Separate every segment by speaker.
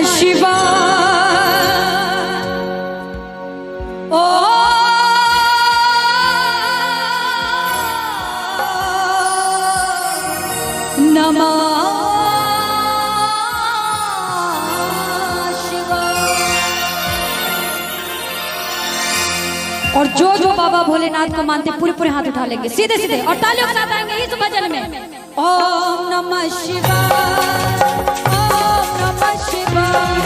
Speaker 1: शिवाय। ओ नमः शिवाय। और जो जो बाबा भोलेनाथ को मानते पूरे पूरे हाथ उठा लेंगे सीधे सीधे और तालियों के साथ आएंगे इस भजन में। ओम नमः शिवाय, ओम नमः शिवाय,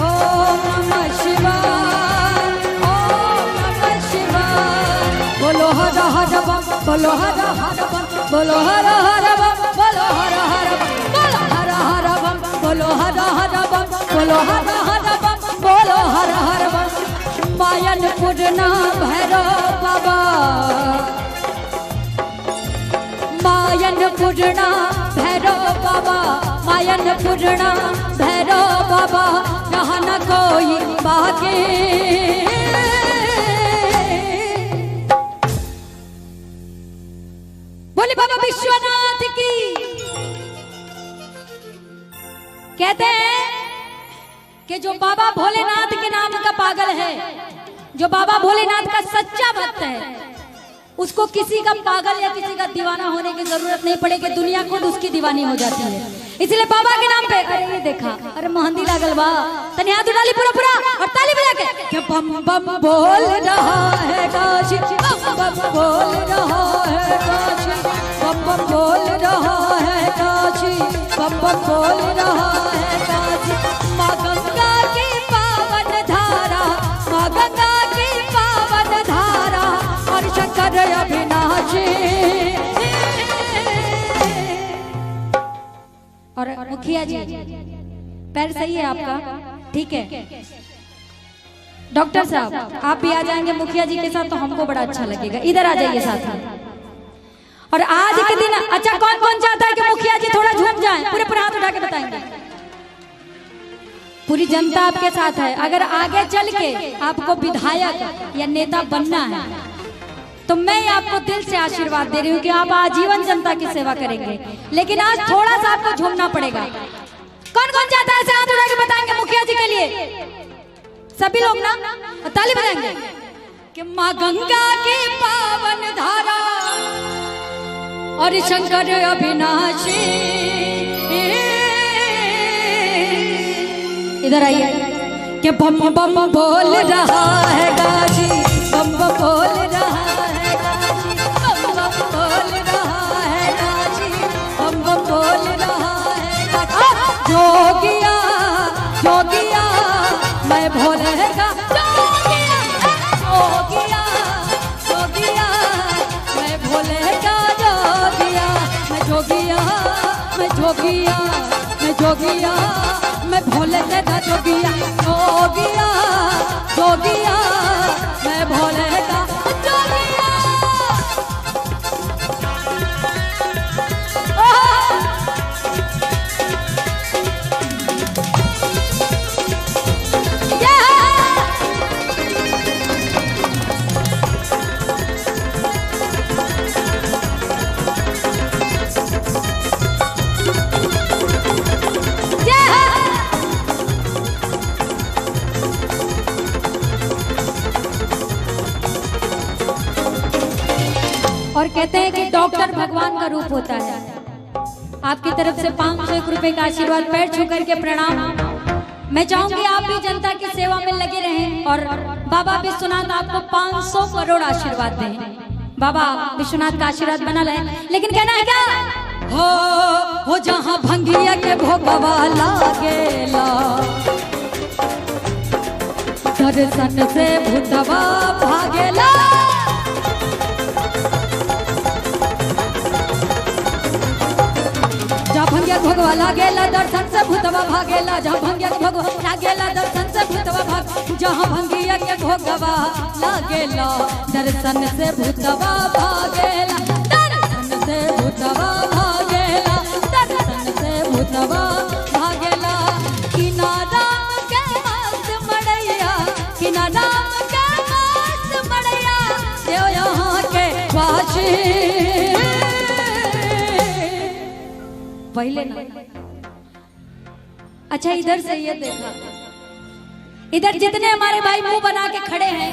Speaker 1: ओम नमः शिवाय, ओम नमः शिवाय। बोलो हर हर बम, बोलो हर हर बम, बोलो हर हर बम, बोलो हर हर बम, बोलो हर हर बम, बोलो हर हर बम, बोलो हर हर बम, बोलो हर हर बम। मायन पूर्णा भैरव बाबा, मायन पूर्णा भैरव बाबा, मायन पूर्णा भैरव बाबा, यहाँ न कोई बाकी। बोले बाबा विश्वनाथ की। कहते हैं कि जो बाबा भोलेनाथ के नाम का पागल है, जो बाबा भोलेनाथ का सच्चा भक्त है, उसको किसी का पागल या किसी का दीवाना होने की जरूरत नहीं पड़ेगी, दुनिया खुद उसकी दीवानी हो जाती है। इसलिए बाबा के नाम पे, अरे ये देखा, अरे मेहंदी लागल बा, तनी हाथ उठा ली पूरा पूरा और ताली बजा के बम बम बोल रहा है काशी, बम बम बोल रहा है काशी, बम बम बोल रहा है काशी, बम बम बोल रहा है काशी। माँ गंगा की पावन धारा, माँ गंगा की पावन धारा, और शंकर अविनाशी। और मुखिया जी पैर सही है आपका, ठीक है। डॉक्टर साहब आप भी आ जाएंगे मुखिया जी के साथ तो हमको बड़ा अच्छा लगेगा, इधर आ जाइए साथ में। और आज के दिन अच्छा कौन कौन चाहता है कि मुखिया जी थोड़ा झूम जाएं? पूरे पूरे हाथ उठा के बताएंगे। पूरी जनता आपके साथ है। अगर आगे चल के आपको विधायक या नेता बनना है तो मैं आपको दिल से आशीर्वाद दे रही हूँ कि आप आजीवन जनता की सेवा करेंगे, लेकिन आज थोड़ा सा आपको झूमना पड़ेगा। कौन कौन चाहता है हाथ उठा के बताएंगे मुखिया जी के लिए? सभी लोग ना ताली बजाएंगे कि माँ गंगा की पावन धारा और शंकर अविनाशी। इधर आइए कि बम बम बोल रहा है गाजी, बम बम बोल रहा है गाजी, बम बम बोल रहा है गाजी, बम बम बोल रहा है गाजी। जोगिया जोगिया मैं भोले का जोगिया, जोगिया जोगिया मैं भोले का जोगिया, मैं जोगिया मैं जोगिया मैं जोगिया मैं भोले का जोगिया, जोगिया जोगिया मैं भोले का जोगिया। और कहते हैं कि डॉक्टर भगवान का रूप होता है। आपकी तरफ से 501 रुपए का आशीर्वाद, पैर छू करके प्रणाम। मैं चाहूंगी आप भी जनता की सेवा में लगे रहें और बाबा विश्वनाथ आपको 500 करोड़ आशीर्वाद दें। बाबा विश्वनाथ का आशीर्वाद बना रहे, लेकिन कहना है क्या हो जहाँ भंगिया के भोगवा लागेला, दर्शन से भूतवा भागेला। जहाँ भंगिया भोगवा लागेला दर्शन से भूतवा भागेला, जहाँ भंगिया के भोगवा लागेला दर्शन से भूतवा भाग, जहाँ भंगिया के भोगवा लागेला दर्शन से भूतवा भागेला, दर्शन से भूतवा भागेला, दर्शन से भूतवा भागेला। किनारा के मस्त मड़ैया, किनारा के मस्त मड़ैया, देव यहाँ के वासी। पहले ना अच्छा इधर से ये देखा, इधर जितने हमारे भाई मुंह बना के खड़े हैं,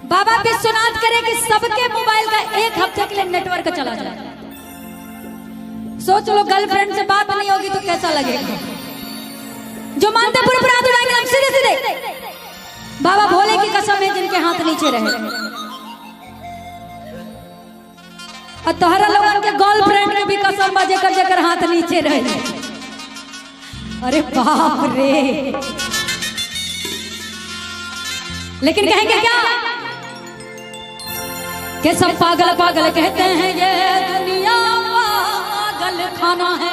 Speaker 1: बाबा विश्वनाथ करे कि सबके मोबाइल का 1 हफ्ते के लिए नेटवर्क चला जाए। सोच लो गर्लफ्रेंड से बात नहीं होगी तो कैसा लगेगा। जो मानते पूरे पूरे हाथ उठाएंगे हम सीधे सीधे। बाबा भोले की कसम है जिनके हाथ नीचे रहे। और तोहरा लोगन के गर्लफ्रेंड के भी कसम बजे कर जेकर हाथ नीचे रहे। अरे बाप रे, लेकिन कहेंगे क्या कि सब पागल पागल कहते हैं ये दुनिया पागल खाना है।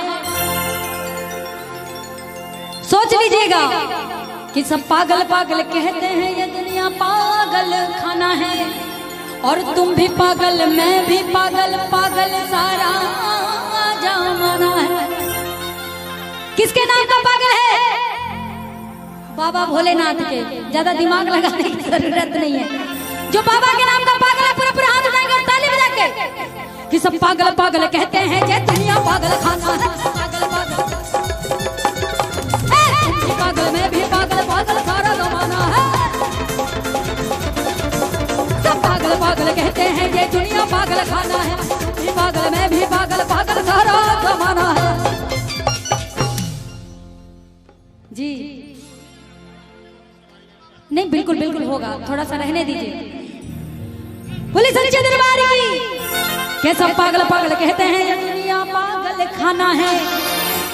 Speaker 1: सोच लीजिएगा कि सब पागल पागल कहते हैं ये दुनिया पागल खाना है। और तुम भी पागल, मैं भी पागल, पागल सारा जमाना है। किसके नाम का पागल है? बाबा भोलेनाथ के। ज्यादा दिमाग लगाने की जरूरत नहीं है। जो बाबा के नाम का पागल है पूरे पूरे हाथ उठाएंगे और ताली बजा के कि सब पागल पागल कहते हैं ये दुनिया पागल खाना है। पागल पागल, तुम भी पागल, मैं भी पागल, पागल सारा जमाना है। सब पागल पागल कहते हैं ये दुनिया पागल खाना है। तुम भी पागल, मैं भी पागल, पागल सारा जमाना है। जी नहीं, बिल्कुल बिल्कुल होगा, थोड़ा सा रहने दीजिए। पुलिस सच्चे दरबार की के सब पागल पागल कहते हैं ये दुनिया पागल खाना है।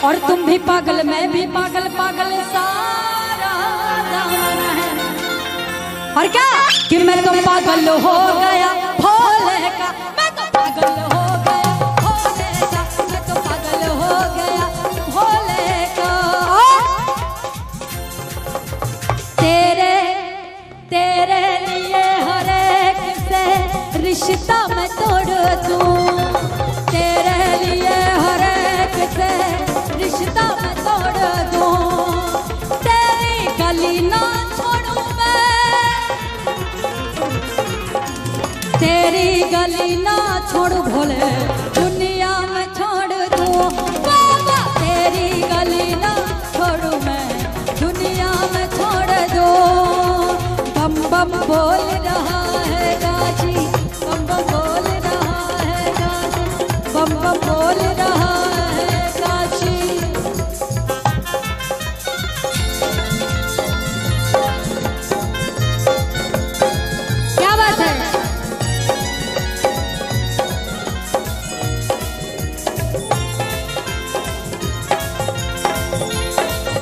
Speaker 1: और तुम भी पागल, मैं भी पागल, पागल सारा जमाना है। और क्या कि मैं तो पागल हो गया भोले का, मैं तो पागल हो गया भोले का, मैं तो पागल हो गया भोले का। तेरे लिए हर एक से रिश्ता मैं तोड़ दूं। तेरे लिए हर एक से रिश्ता मैं तोड़ दूं। तेरी गली ना छोड़ूं मैं, तेरी गली ना छोड़ूं भोले, दुनिया में छोड़ दूं। बाबा तेरी गली ना छोड़ूं मैं, दुनिया में छोड़ दूं। बम बम बोल रहा है गाजी, बम बम बोल रहा है गाजी, बम बम बोल रहा है गाजी। क्या बात है?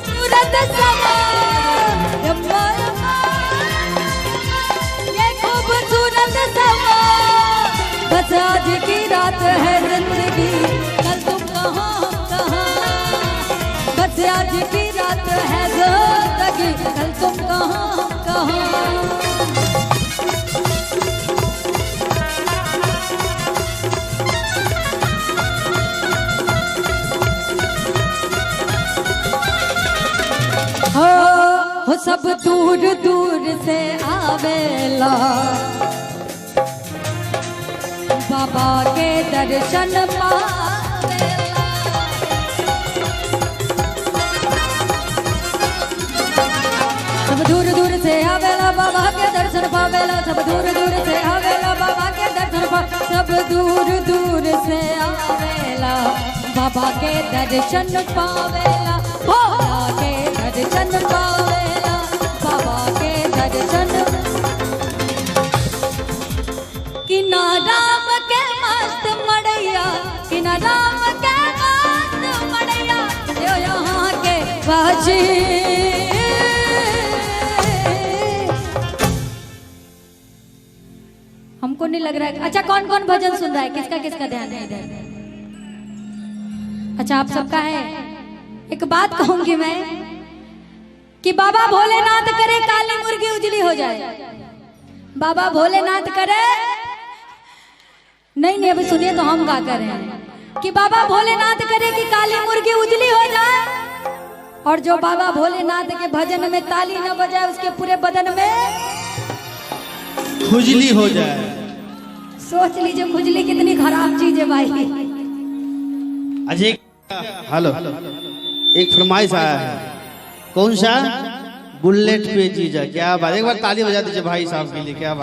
Speaker 1: सूरत समा बस आज की रात है जिंदगी, कल तुम कहाँ कहाँ। बस आज की रात है जिंदगी, कल तुम कहाँ कहाँ। हो सब दूर दूर से आवेला बाबा के दर्शन पावेला। सब दूर दूर से आवेला बाबा के दर्शन पावेला। सब दूर दूर से आवेला बाबा के दर्शन पावेला। सब दूर दूर से आवेला बाबा के दर्शन पावेला। बाबा के दर्शन पावेला, बाबा के दर्शन। किना राम के मस्त मड़ैया, किना राम के मस्त मड़ैया, जो यहाँ के बाजी। हमको नहीं लग रहा है। अच्छा कौन कौन भजन सुन रहा है? किसका किसका ध्यान है इधर? अच्छा आप सबका है। एक बात कहूंगी मैं कि बाबा भोलेनाथ करे काली मुर्गी उजली हो जाए। बाबा भोलेनाथ करे नहीं, अभी सुनिए तो हम क्या करें कि बाबा भोलेनाथ करे कि काली मुर्गी उजली हो जाए। और जो बाबा भोलेनाथ के भजन में ताली न बजाए उसके पूरे बदन में
Speaker 2: खुजली हो जाए।
Speaker 1: सोच लीजिए खुजली कितनी खराब चीज है भाई।
Speaker 2: अजय हेलो, एक फरमाइश आया है। कौन सा? बुलेट पे जीजा। क्या बात, एक बार ताली बजा दीजिए भाई साहब के लिए, क्या बात।